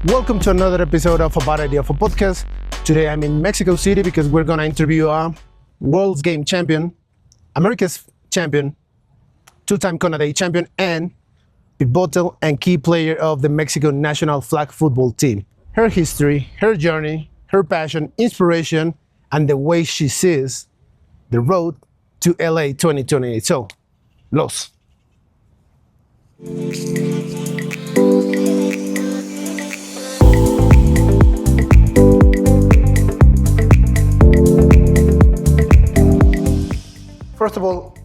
Welcome to another episode of A Bad Idea for Podcast. Today I'm in Mexico City because we're going to interview a world's game champion, America's champion, two-time CONADE champion, and pivotal and key player of the Mexico national flag football team. Her history, her journey, her passion, inspiration, and the way she sees the road to LA 2028. So, los. First of all,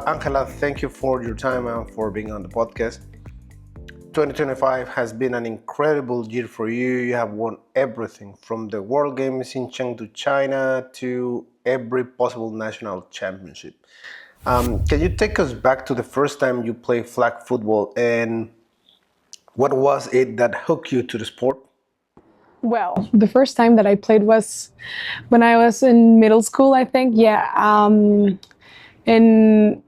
Angela, thank you for your time and for being on the podcast. 2025 has been an incredible year for you. You have won everything from the World Games in Chengdu, China, to every possible national championship. Can you take us back to the first time you played flag football and what was it that hooked you to the sport? Well, the first time that I played was when I was in middle school, I think. Yeah, and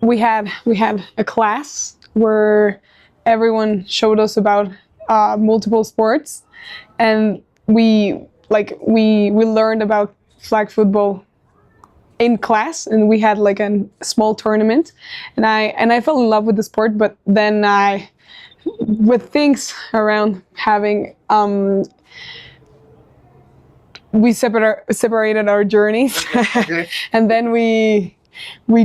we had a class where everyone showed us about multiple sports, and we learned about flag football in class, and we had like a small tournament, and I fell in love with the sport. But then with things around having we separated our journeys. Okay. And then we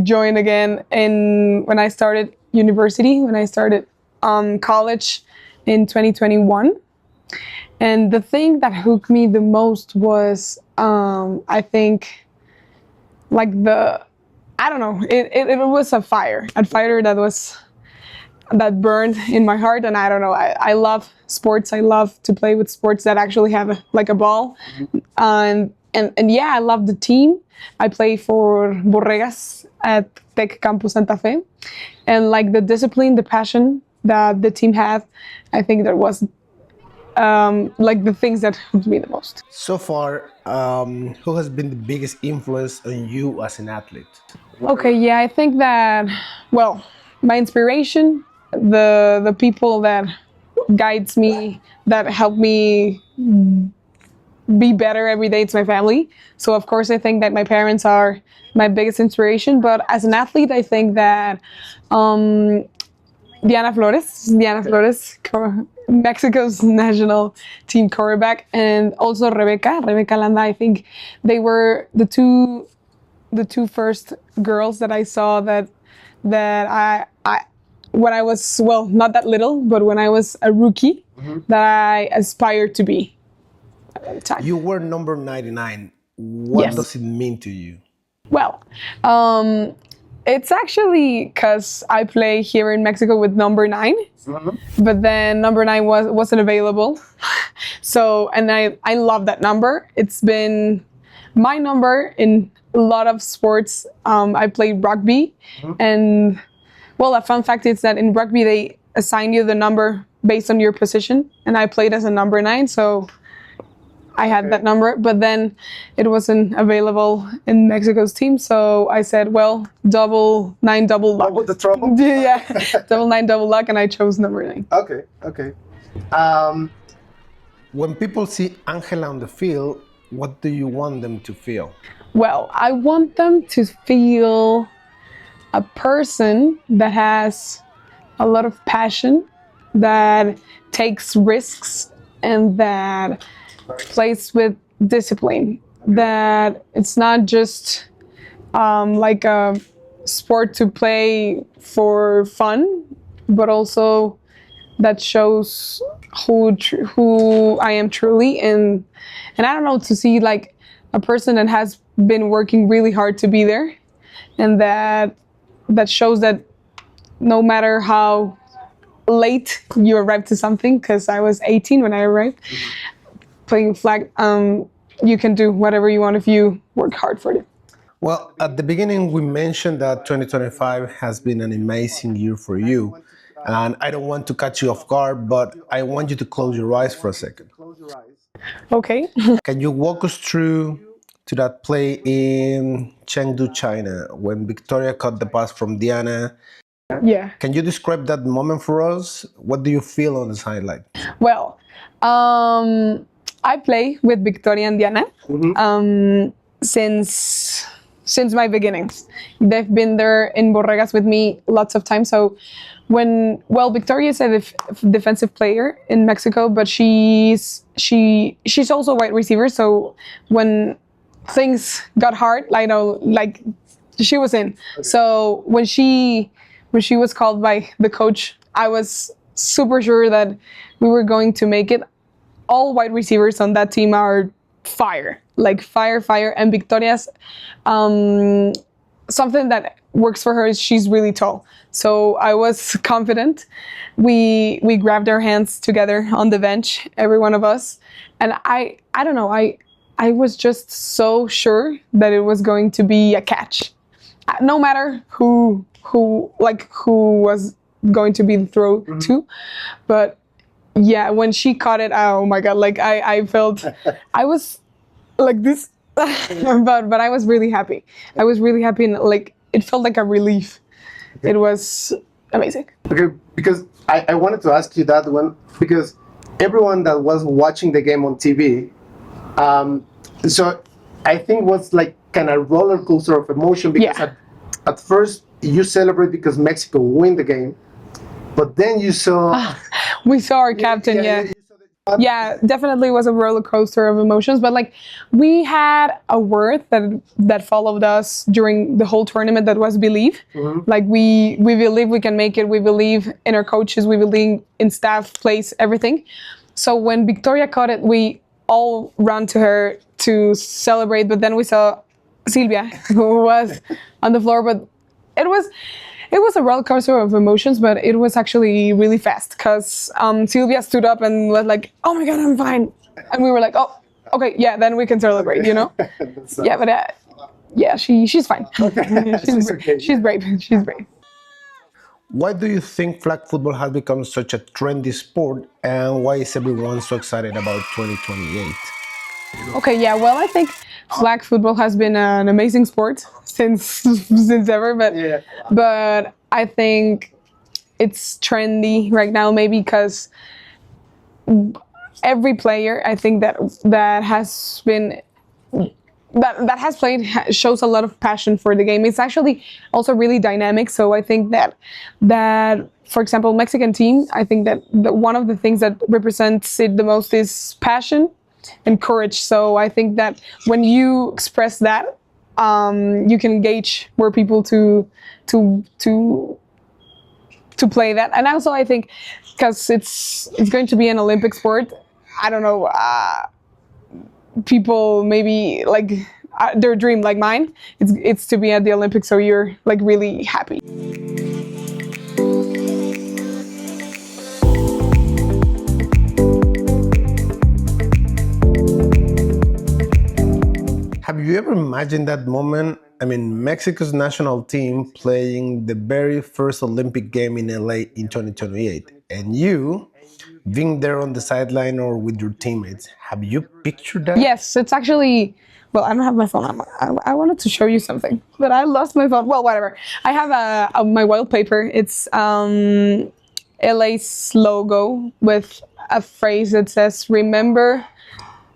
joined again when I started university, when I started college in 2021. And the thing that hooked me the most was I think like I don't know, it was a fire that burned in my heart. And I don't know, I love sports. I love to play with sports that actually have a ball. And yeah, I love the team. I play for Borregas at Tech Campus Santa Fe. And like the discipline, the passion that the team had, I think that was like the things that hooked me the most. So far, who has been the biggest influence on you as an athlete? Okay, yeah, I think that, well, my inspiration, the people that guides me, that help me be better every day, it's my family. So of course I think that my parents are my biggest inspiration. But as an athlete, I think that Diana Flores, Mexico's national team quarterback, and also Rebecca Landa. I think they were the two first girls that I saw that I when I was, well, not that little, but when I was a rookie, that I aspired to be at the time. You were number 99. What Yes. does it mean to you? Well, it's actually because I play here in Mexico with number 9, but then number 9 wasn't available. So, and I love that number. It's been my number in a lot of sports. I played rugby, and well, a fun fact is that in rugby they assign you the number based on your position, and I played as a number 9, so I had that number, but then it wasn't available in Mexico's team, so I said, well, double 9, double luck. Double the trouble? Yeah, double 9, double luck, and I chose number 9. Okay. When people see Angela on the field, what do you want them to feel? Well, I want them to feel a person that has a lot of passion, that takes risks, and that plays with discipline. That it's not just like a sport to play for fun, but also that shows who I am truly. And I don't know, to see like a person that has been working really hard to be there, and that shows that no matter how late you arrive to something, because I was 18 when I arrived, playing flag, you can do whatever you want if you work hard for it. Well, at the beginning, we mentioned that 2025 has been an amazing year for you. And I don't want to catch you off guard, but I want you to close your eyes for a second. Okay. Can you walk us through to that play in Chengdu, China, when Victoria caught the pass from Diana? Yeah. Can you describe that moment for us? What do you feel on the sideline? Well, I play with Victoria and Diana since my beginnings. They've been there in Borregas with me lots of times. So Victoria is a defensive player in Mexico, but she's also a wide receiver. So when things got hard, like she was in. So when she was called by the coach, I was super sure that we were going to make it. All wide receivers on that team are fire, like fire. And Victoria's something that works for her is she's really tall. So I was confident. We grabbed our hands together on the bench, every one of us, and I don't know. I was just so sure that it was going to be a catch, no matter who was going to be the throw to, but. Yeah, when she caught it, oh my God, like I felt, I was like this, but I was really happy. I was really happy and like, it felt like a relief. Okay. It was amazing. Okay, because I wanted to ask you that one, because everyone that was watching the game on TV, so I think was like kind of roller coaster of emotion because at first you celebrate because Mexico win the game, but then you saw... We saw our captain, yeah, definitely was a roller coaster of emotions. But like, we had a word that followed us during the whole tournament that was believe. Like we believe we can make it. We believe in our coaches. We believe in staff, place, everything. So when Victoria caught it, we all ran to her to celebrate. But then we saw Silvia, who was on the floor. But it was a roller coaster of emotions, but it was actually really fast because Silvia stood up and was like, "Oh my God, I'm fine," and we were like, "Oh, okay, yeah, then we can celebrate," you know? Yeah, but she's fine. Okay. She's brave. She's brave. Why do you think flag football has become such a trendy sport, and why is everyone so excited about 2028? Okay, yeah, well, I think flag football has been an amazing sport since ever, but I think it's trendy right now, maybe because every player, I think that has been that has played shows a lot of passion for the game. It's actually also really dynamic. So I think that for example, Mexican team, I think that one of the things that represents it the most is passion and courage. So I think that when you express that, you can engage more people to play that. And also I think because it's going to be an Olympic sport, I don't know, people maybe like their dream, like mine, it's to be at the Olympics, so you're like really happy. Have you ever imagined that moment? I mean, Mexico's national team playing the very first Olympic game in LA in 2028, and you being there on the sideline or with your teammates. Have you pictured that? Yes, it's actually, well, I don't have my phone. I wanted to show you something, but I lost my phone. Well, whatever. I have my wallpaper. It's LA's logo with a phrase that says, remember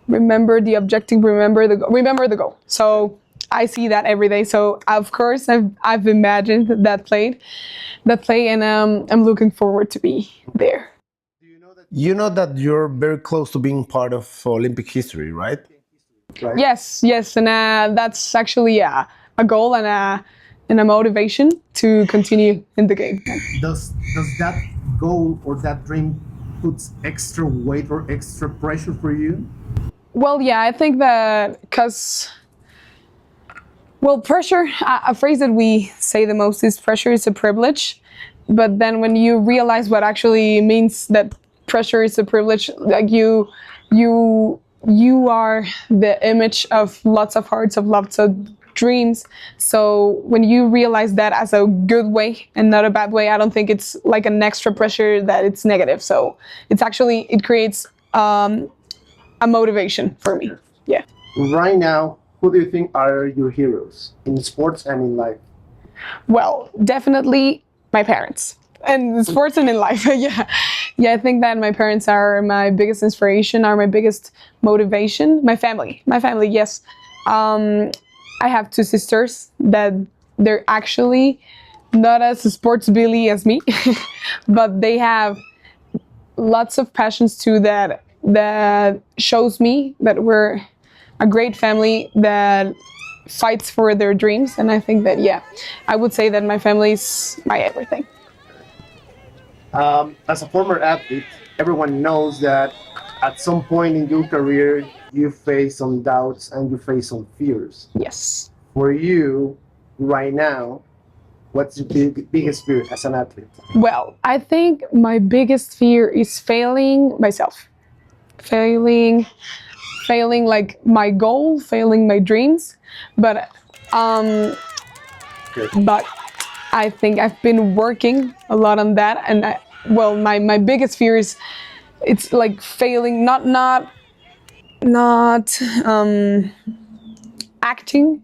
the objective, remember the goal. So I see that every day. So of course I've imagined that play, and I'm looking forward to be there. You know that you're very close to being part of Olympic history, right? Yes, and that's actually a goal and a motivation to continue in the game. Does that goal or that dream puts extra weight or extra pressure for you? Well, yeah, I think that because, well, pressure, a phrase that we say the most is pressure is a privilege. But then when you realize what actually means that pressure is a privilege, like you are the image of lots of hearts, of lots of dreams. So when you realize that as a good way and not a bad way, I don't think it's like an extra pressure that it's negative. So it's actually, it creates a motivation for me. Yeah. Right now, who do you think are your heroes in sports and in life? Well, definitely my parents. And sports and in life, yeah. Yeah, I think that my parents are my biggest inspiration, are my biggest motivation. My family, yes. Um, I have two sisters that they're actually not as sports billy as me, but they have lots of passions too that shows me that we're a great family that fights for their dreams. And I think that, yeah, I would say that my family is my everything. As a former athlete, everyone knows that at some point in your career, you face some doubts and you face some fears. Yes. For you, right now, what's your biggest fear as an athlete? Well, I think my biggest fear is failing myself. Failing failing like my goal, failing my dreams. But um Good. but I think I've been working a lot on that, and well, my biggest fear is it's like failing, not acting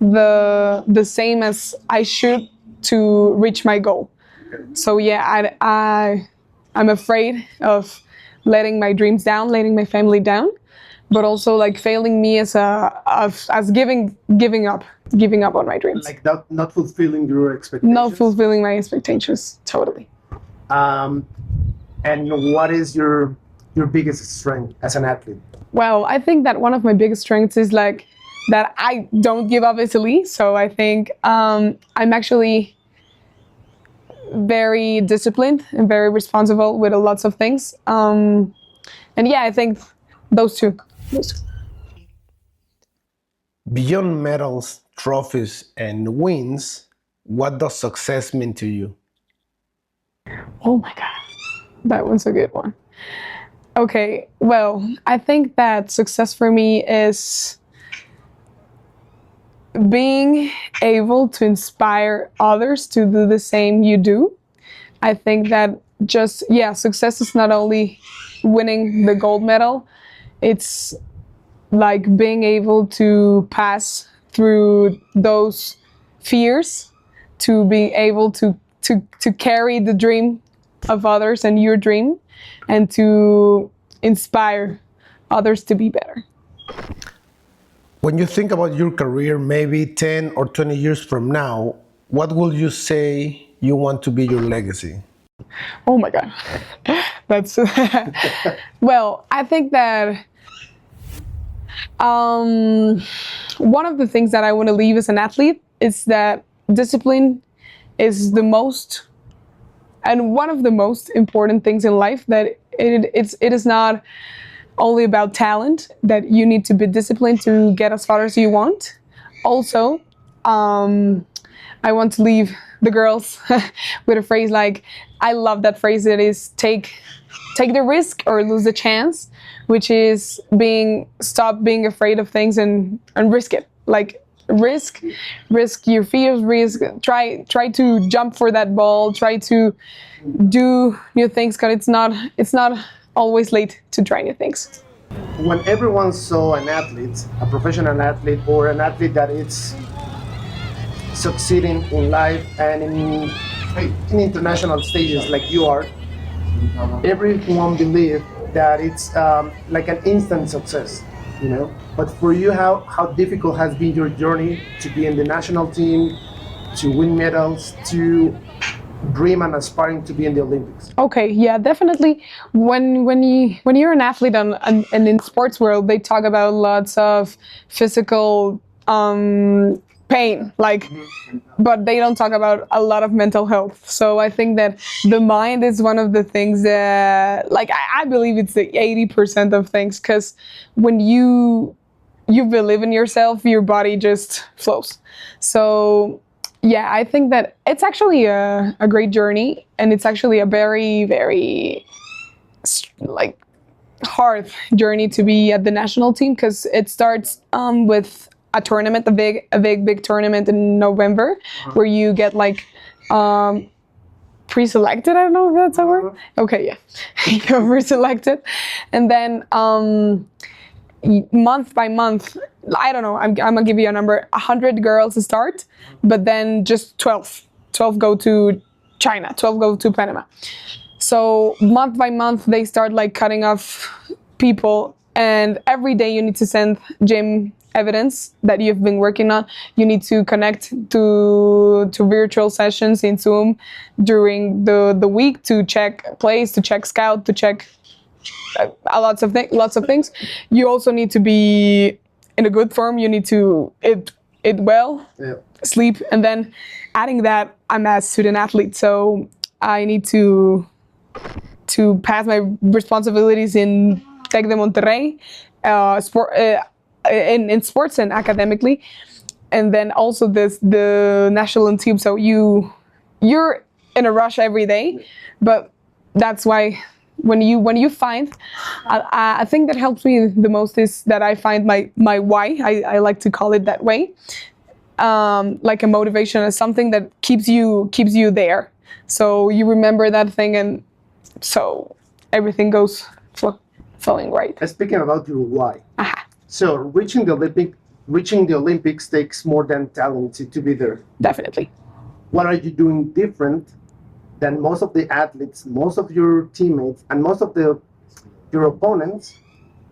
the same as I should to reach my goal. So yeah, I'm afraid of letting my dreams down, letting my family down, but also like failing me as giving up on my dreams, Like that, not fulfilling your expectations. not fulfilling my expectations totally. Um, and what is your biggest strength as an athlete? Well, I think that one of my biggest strengths is like that I don't give up easily. So I think I'm actually very disciplined and very responsible with lots of things. And yeah, I think those two. Those two. Beyond medals, trophies, and wins, what does success mean to you? Oh my God, that one's a good one. Okay, well, I think that success for me is being able to inspire others to do the same you do. I think that just, yeah, success is not only winning the gold medal, it's like being able to pass through those fears to be able to carry the dream of others and your dream and to inspire others to be better. When you think about your career, maybe 10 or 20 years from now, what will you say you want to be your legacy? Oh my God. That's well, I think that one of the things that I want to leave as an athlete is that discipline is the most and one of the most important things in life, that it is not only about talent, that you need to be disciplined to get as far as you want. Also, I want to leave the girls with a phrase like, I love that phrase, that is take the risk or lose the chance, which is stop being afraid of things and risk it. Like risk your fears, try to jump for that ball, try to do new things, because it's not always late to try new things. When everyone saw an athlete, a professional athlete, or an athlete that is succeeding in life and in international stages like you are, everyone believed that it's like an instant success, you know. But for you, how difficult has been your journey to be in the national team, to win medals, to dream and aspiring to be in the Olympics? Okay, yeah, definitely. When you're an athlete and in sports world, they talk about lots of physical pain, like, but they don't talk about a lot of mental health. So I think that the mind is one of the things that, like, I believe it's the 80% of things, because when you believe in yourself, your body just flows. So yeah, I think that it's actually a great journey, and it's actually a very, very like hard journey to be at the national team, because it starts with a tournament, a big tournament in November, where you get like pre-selected. I don't know if that's a word. Okay, yeah, you're pre-selected, and then month by month, I don't know, I'm gonna give you a number, 100 girls start, but then just 12 go to China, 12 go to Panama. So month by month, they start like cutting off people, and every day you need to send gym evidence that you've been working on. You need to connect to virtual sessions in Zoom during the week to check plays, to check scout, to check lots of things. You also need to be in a good form. You need to eat well, sleep, and then adding that, I'm a student athlete, so I need to pass my responsibilities in Tec de Monterrey, in sports and academically, and then also the national team. So you're in a rush every day, but that's why when you find, I think that helps me the most is that I find my why. I like to call it that way, like a motivation as something that keeps you there. So you remember that thing, and so everything goes flowing right. Speaking about your why, Aha, so reaching the Olympics takes more than talent to be there. definitely. What are you doing different than most of the athletes, most of your teammates, and most of your opponents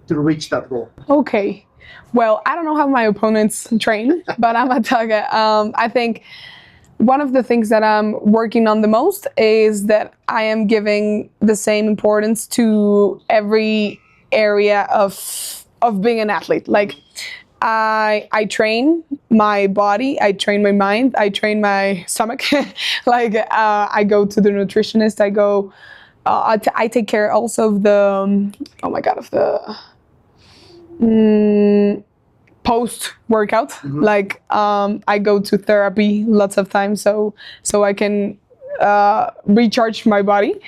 to reach that goal? Okay. Well, I don't know how my opponents train, but I'm a tugger. I think one of the things that I'm working on the most is that I am giving the same importance to every area of being an athlete. Like I train my body, I train my mind, I train my stomach. Like I go to the nutritionist. I take care also of the of the post workout. Like I go to therapy lots of times, so I can recharge my body.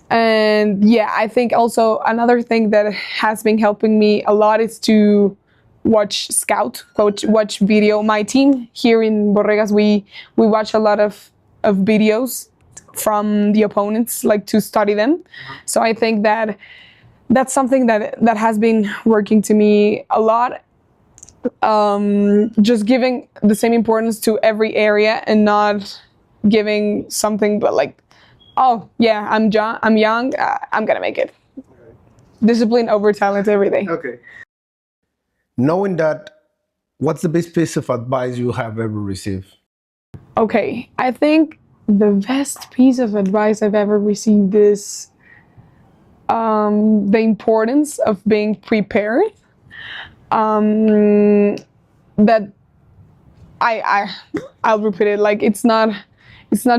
And yeah, I think also another thing that has been helping me a lot is to watch watch video. My team here in Borregas, we watch a lot of videos from the opponents, like to study them. So I think that that's something that has been working to me a lot. Just giving the same importance to every area and not giving something but like, oh yeah, I'm young, I'm gonna make it. Discipline over talent every day. Okay. Knowing that, what's the best piece of advice you have ever received? Okay, I think the best piece of advice I've ever received is the importance of being prepared. That I'll repeat it. Like it's not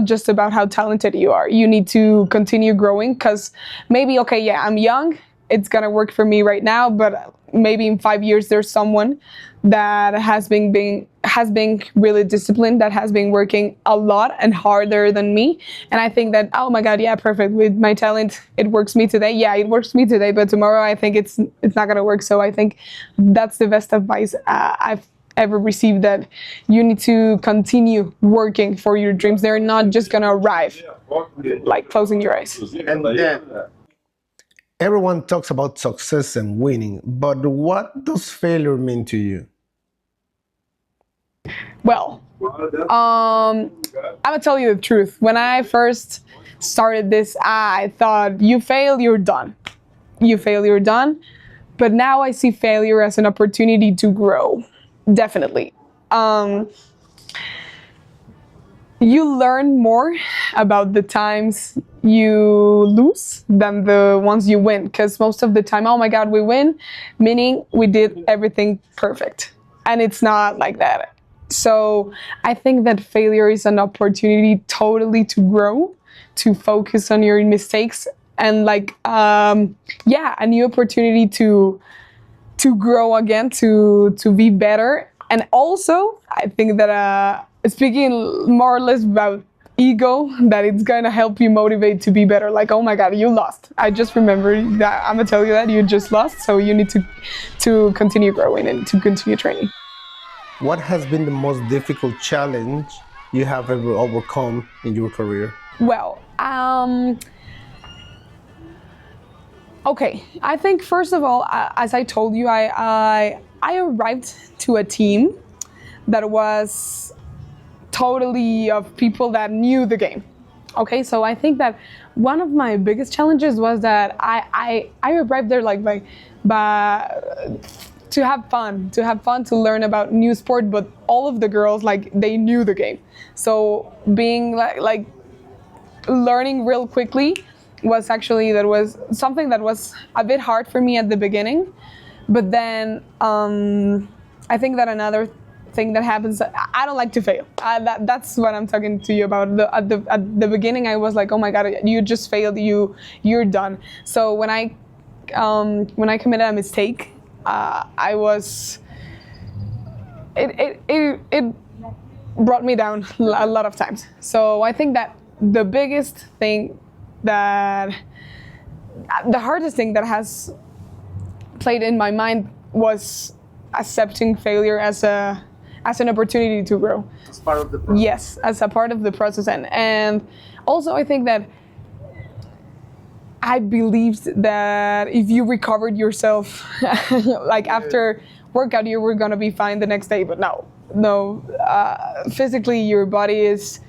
just about how talented you are. You need to continue growing, because maybe, okay, yeah, I'm young, it's gonna work for me right now, but maybe in 5 years there's someone that has been really disciplined, that has been working a lot and harder than me. And I think that, oh my God, yeah, perfect. With my talent, it works me today. Yeah, it works me today, but tomorrow I think it's not gonna work. So I think that's the best advice I've ever received, that you need to continue working for your dreams. They're not just gonna arrive like closing your eyes. And then everyone talks about success and winning, but what does failure mean to you? Well, I'm gonna tell you the truth. When I first started this, I thought, you fail, you're done. You fail, you're done. But now I see failure as an opportunity to grow. Definitely. You learn more about the times you lose than the ones you win, because most of the time, oh my God, we win, meaning we did everything perfect. And it's not like that. So I think that failure is an opportunity totally to grow, to focus on your mistakes, and like, a new opportunity to grow again, to be better. And also, I think that speaking more or less about ego, that it's gonna help you motivate to be better. Like, oh my God, you lost. I just remembered that I'm gonna tell you that you just lost, so you need to continue growing and to continue training. What has been the most difficult challenge you have ever overcome in your career? Well, okay. I think first of all, as I told you, I arrived to a team that was totally of people that knew the game. Okay, so I think that one of my biggest challenges was that I arrived there like by to have fun, to learn about new sport, but all of the girls like they knew the game. So being like learning real quickly was actually that was something that was a bit hard for me at the beginning, but then I think that another thing that happens, I don't like to fail. That's what I'm talking to you about. At the beginning, I was like, oh my god, you just failed, you're done. So when I committed a mistake, I was it brought me down a lot of times. So I think that the biggest thing that the hardest thing that has played in my mind was accepting failure as an opportunity to grow. As part of the process. Yes, as a part of the process, and also I think that I believed that if you recovered yourself, like after workout, you were gonna be fine the next day. But no, physically your body is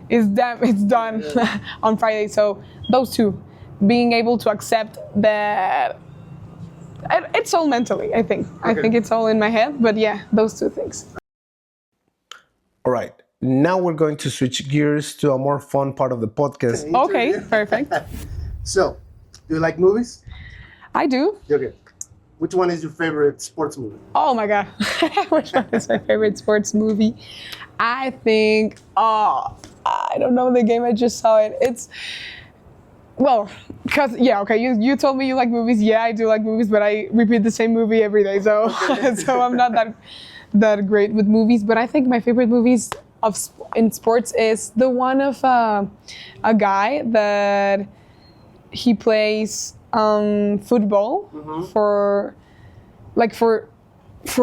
damn, it's done on Friday. So those two, being able to accept that. It's all mentally, I think. I think it's all in my head, but yeah, those two things. All right. Now we're going to switch gears to a more fun part of the podcast. Okay, perfect. So, do you like movies? I do. Okay. Which one is your favorite sports movie? Oh my god, which one is my favorite sports movie? I think. Oh, I don't know the game. I just saw it. It's. Well, because okay, you told me you like movies. Yeah, I do like movies, but I repeat the same movie every day, so so I'm not that great with movies. But I think my favorite movies in sports is the one of a guy that he plays football for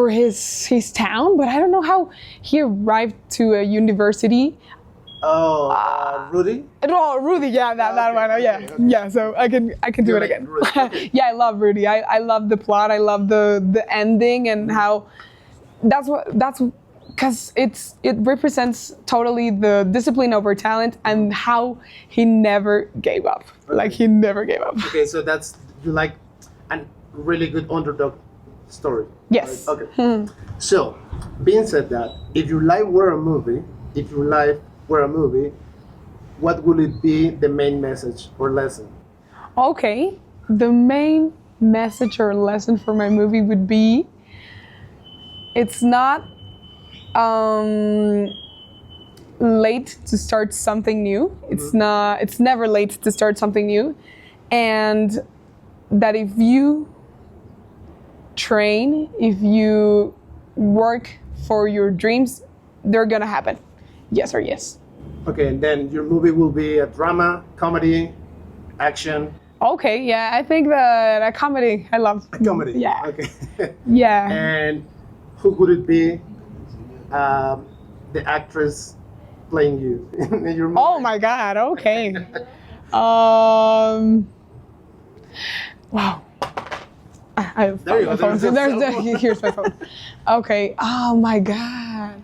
his town, but I don't know how he arrived to a university. Rudy? Oh, Rudy, yeah, that one. Yeah. So I can do it again. Yeah, I love Rudy. I love the plot. I love the ending and how that's because it represents totally the discipline over talent and how he never gave up. Like he never gave up. Okay, so you like a really good underdog story. Yes. Right? Okay. So, being said that, if your life were a movie, what would it be the main message or lesson? Okay, the main message or lesson for my movie would be it's not late to start something new. It's never late to start something new, and that if you train, if you work for your dreams, they're gonna happen. Yes or yes. Okay, and then your movie will be a drama, comedy, action. Okay, yeah, I think that a comedy. I love Comedy. Yeah. Okay. Yeah. And who would it be? The actress playing you in your movie. Oh my God. Okay. Wow. I have There you my go, phone. there's a cell phone. Here's my phone. Okay. Oh my God.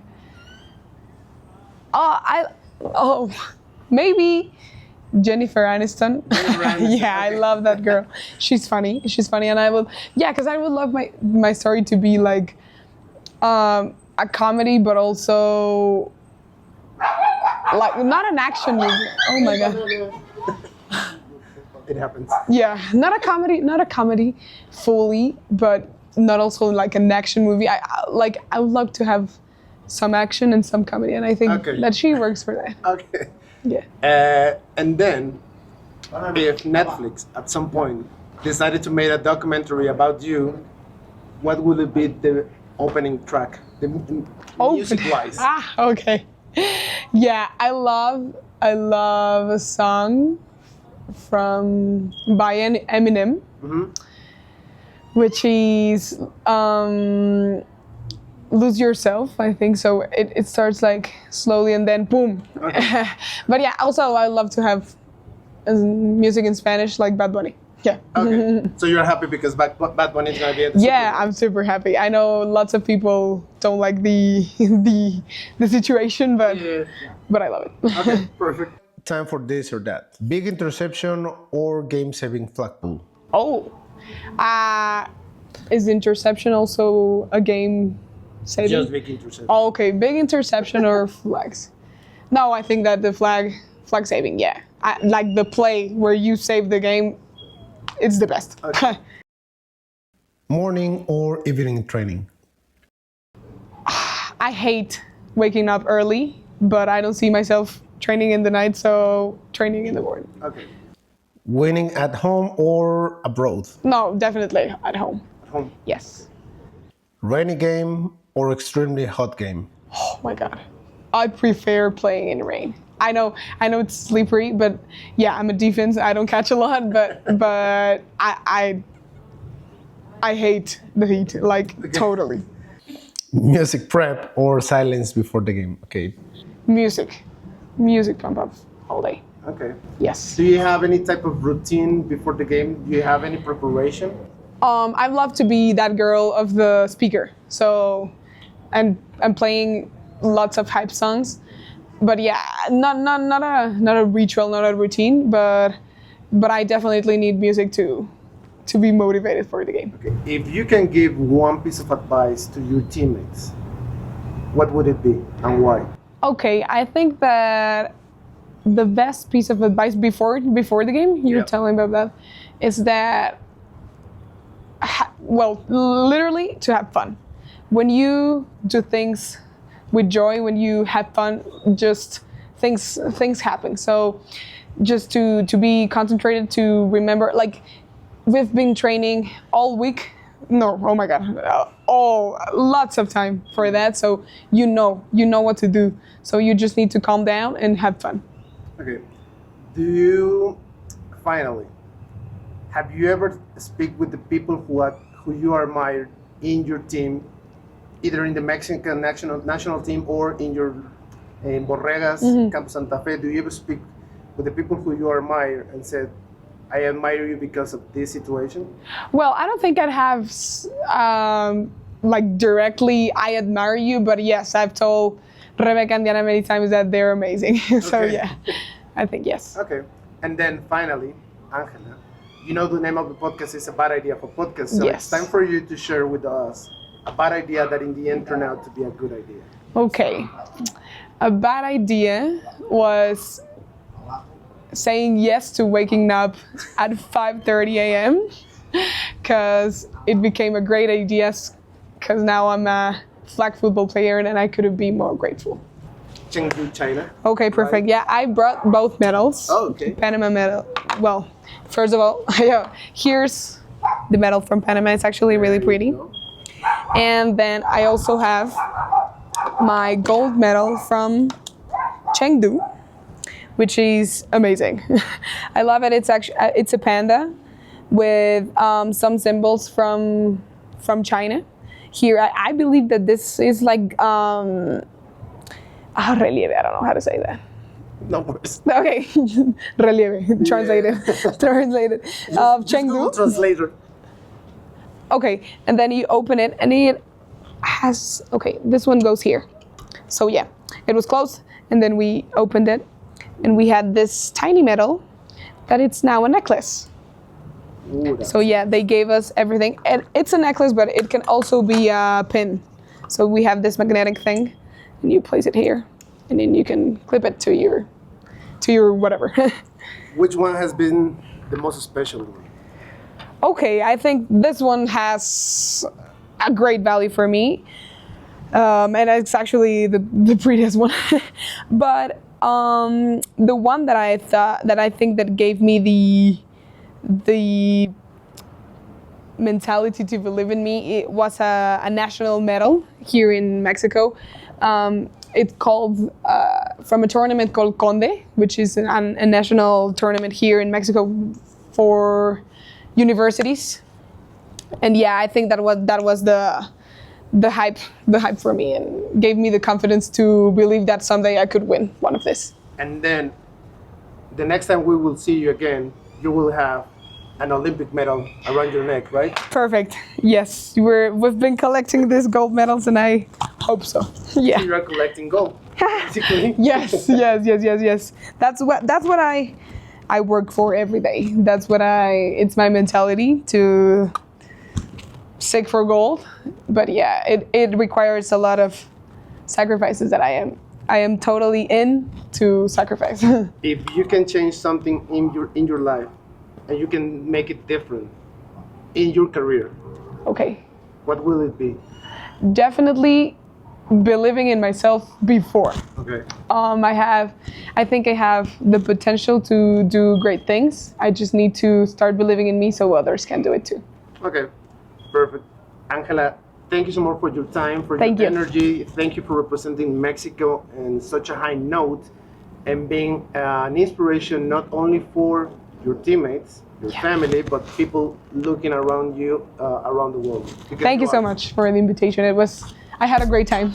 Maybe Jennifer Aniston. Yeah, I love that girl. She's funny, and I would, because I would love my story to be like a comedy, but also like not an action movie. Oh my God. It happens. Yeah, not a comedy fully, but not also like an action movie. I would love to have some action and some comedy, and I think that she works for that. Okay. Yeah. And then, if Netflix at some point decided to make a documentary about you, what would it be the opening track, the music-wise? Okay. Yeah, I love a song by Eminem, which is Lose Yourself, I think. So it starts like slowly and then boom. Okay. But yeah, also I love to have music in Spanish like Bad Bunny. Yeah. Okay. So you're happy because Bad Bunny is gonna be at the Super Bowl. I'm super happy. I know lots of people don't like the situation, but I love it. Okay, perfect. time for this or that. Big interception or game-saving flag pull. Oh, is interception also a game saving? big interception. Oh, okay, big interception or flags? No, I think that the flag saving, yeah. Like the play where you save the game, it's the best. Okay. Morning or evening training. I hate waking up early, but I don't see myself training in the night, so training in the morning. Okay. Winning at home or abroad. No, definitely at home. At home. Yes. Rainy game or extremely hot game. Oh my god. I prefer playing in rain. I know it's slippery, but yeah, I'm a defense. I don't catch a lot, but I hate the heat, like totally. Music prep or silence before the game. Okay. Music pump up all day. Okay. Yes. Do you have any type of routine before the game? Do you have any preparation? I love to be that girl of the speaker. So, and I'm playing lots of hype songs, but yeah, not a ritual, not a routine, but I definitely need music to be motivated for the game. Okay. If you can give one piece of advice to your teammates, what would it be and why? Okay, I think that the best piece of advice before the game, you were telling me about that, is that, well, literally to have fun. When you do things with joy, when you have fun, just things happen. So just to be concentrated, to remember, like we've been training all week. No, oh my God, lots of time for that. So you know what to do. So you just need to calm down and have fun. Okay. Have you ever speak with the people who you admire in your team, either in the Mexican national team or in Borregas, Campo Santa Fe? Do you ever speak with the people who you admire and said, I admire you because of this situation? Well, I don't think I'd have like directly I admire you, but yes, I've told Rebecca and Diana many times that they're amazing. So Okay. yeah, I think yes. Okay. And then finally, Angela, you know the name of the podcast is A Bad Idea for Podcast. So Yes. it's time for you to share with us a bad idea that in the end turned out to be a good idea. Okay, a bad idea was saying yes to waking up at 5:30 a.m. because it became a great idea because now I'm a flag football player and I couldn't be more grateful. Chengdu, China. Okay, perfect. Right. Yeah, I brought both medals. Oh, okay. Panama medal. Well, first of all, yeah, here's the medal from Panama. It's actually really pretty. And then I also have my gold medal from Chengdu, which is amazing. I love it. It's a panda with some symbols from China. Here, I believe that this is like relieve. I don't know how to say that. No worries. Okay, relieve. Translated. Translated. Chengdu. Google Translator. Okay, and then you open it, and it has. Okay, this one goes here. So yeah, it was closed, and then we opened it, and we had this tiny medal that it's now a necklace. Ooh, So yeah, they gave us everything. And it's a necklace, but it can also be a pin. So we have this magnetic thing, and you place it here, and then you can clip it to your whatever. Which one has been the most special one? Okay, I think this one has a great value for me, and it's actually the prettiest one. But the one that I think that gave me the mentality to believe in me, it was a national medal here in Mexico. It's called from a tournament called Conde, which is a national tournament here in Mexico for universities. And yeah, I think that was the hype for me, and gave me the confidence to believe that someday I could win one of this. And then the next time we will see you again, you will have an Olympic medal around your neck, right? Perfect. Yes, we've been collecting these gold medals, and I hope so. Yeah. You are collecting gold. basically. Yes. That's what I work for every day. It's my mentality to seek for gold. But yeah, it requires a lot of sacrifices that I am totally in to sacrifice. If you can change something in your life and you can make it different in your career, Okay. what will it be? Definitely believing in myself before. Okay. I think I have the potential to do great things. I just need to start believing in me so others can do it too. Okay. Perfect. Angela, thank you so much for your time, for Thank your you. energy. Thank you for representing Mexico in such a high note and being an inspiration not only for your teammates, your family, but people looking around you around the world. Because Thank you so are. much for the invitation. I had a great time.